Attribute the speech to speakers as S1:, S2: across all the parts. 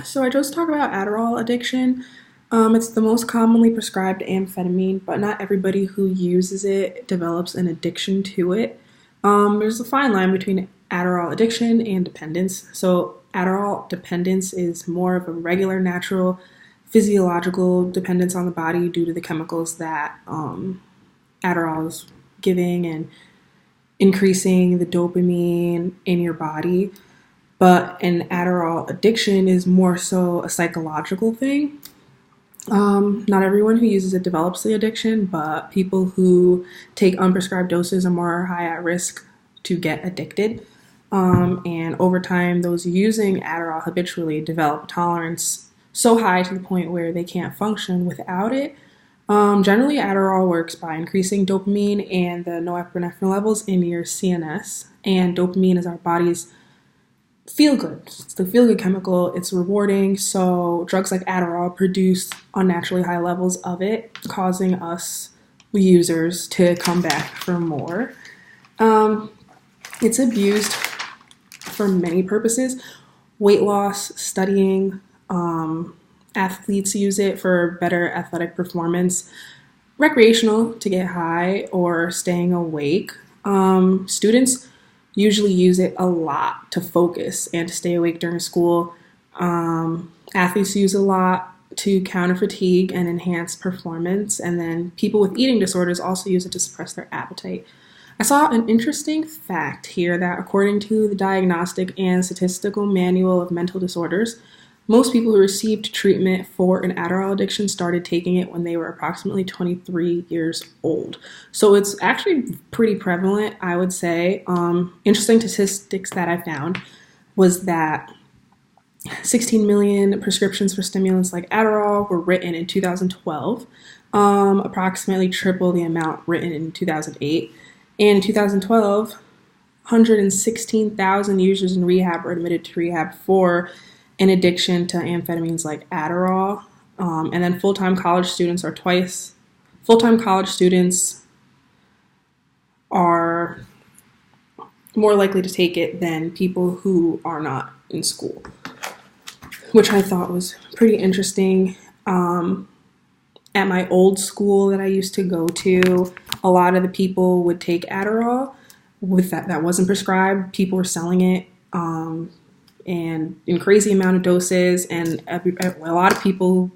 S1: So I chose to talk about Adderall addiction. It's the most commonly prescribed amphetamine, but not everybody who uses it develops an addiction to it. There's a fine line between Adderall addiction and dependence. So Adderall dependence is more of a regular, natural, physiological dependence on the body due to the chemicals that Adderall is giving and increasing the dopamine in your body. But an Adderall addiction is more so a psychological thing. Not everyone who uses it develops the addiction, but people who take unprescribed doses are more high at risk to get addicted. And over time, those using Adderall habitually develop tolerance so high to the point where they can't function without it. Generally, Adderall works by increasing dopamine and the norepinephrine levels in your CNS. And dopamine is our body's feel good. It's the feel good chemical. It's rewarding. So drugs like Adderall produce unnaturally high levels of it, causing us users to come back for more. It's abused for many purposes. Weight loss, studying, athletes use it for better athletic performance, recreational to get high or staying awake. Students usually use it a lot to focus and to stay awake during school. Athletes use it a lot to counter fatigue and enhance performance. And then people with eating disorders also use it to suppress their appetite. I saw an interesting fact here that according to the Diagnostic and Statistical Manual of Mental Disorders, most people who received treatment for an Adderall addiction started taking it when they were approximately 23 years old. So it's actually pretty prevalent, I would say. Interesting statistics that I found was that 16 million prescriptions for stimulants like Adderall were written in 2012, approximately triple the amount written in 2008. And in 2012, 116,000 users in rehab were admitted to rehab for an addiction to amphetamines like Adderall. And then full-time college students are more likely to take it than people who are not in school, which I thought was pretty interesting. At my old school that I used to go to, a lot of the people would take Adderall with that wasn't prescribed. People were selling it and in crazy amount of doses, and a lot of people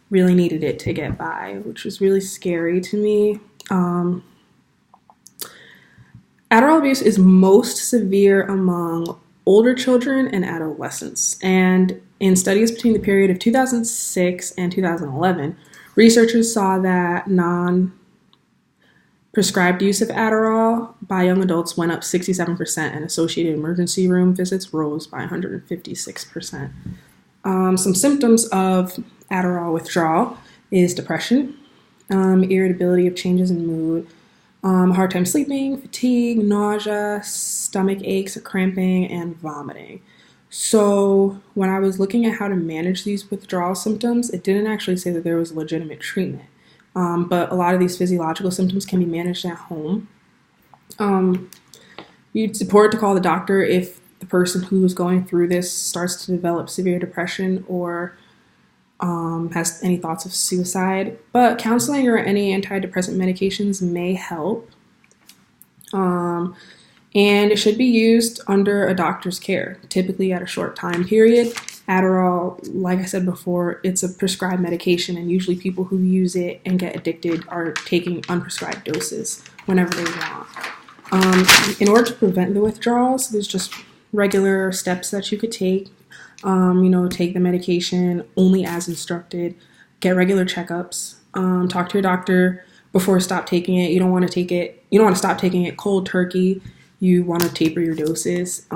S1: really needed it to get by, which was really scary to me. Adderall abuse is most severe among older children and adolescents, and in studies between the period of 2006 and 2011, researchers saw that prescribed use of Adderall by young adults went up 67%, and associated emergency room visits rose by 156%. Some symptoms of Adderall withdrawal is depression, irritability of changes in mood, hard time sleeping, fatigue, nausea, stomach aches, cramping, and vomiting. So when I was looking at how to manage these withdrawal symptoms, it didn't actually say that there was legitimate treatment. But a lot of these physiological symptoms can be managed at home. It's important to call the doctor if the person who is going through this starts to develop severe depression or has any thoughts of suicide. But counseling or any antidepressant medications may help. And it should be used under a doctor's care, typically at a short time period. Adderall, like I said before, it's a prescribed medication, and usually people who use it and get addicted are taking unprescribed doses whenever they want. In order to prevent the withdrawals, there's just regular steps that you could take. Take the medication only as instructed, get regular checkups, talk to your doctor before you stop taking it. You don't want to stop taking it cold turkey. You want to taper your doses.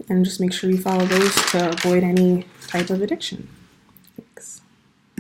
S1: And just make sure you follow those to avoid any type of addiction.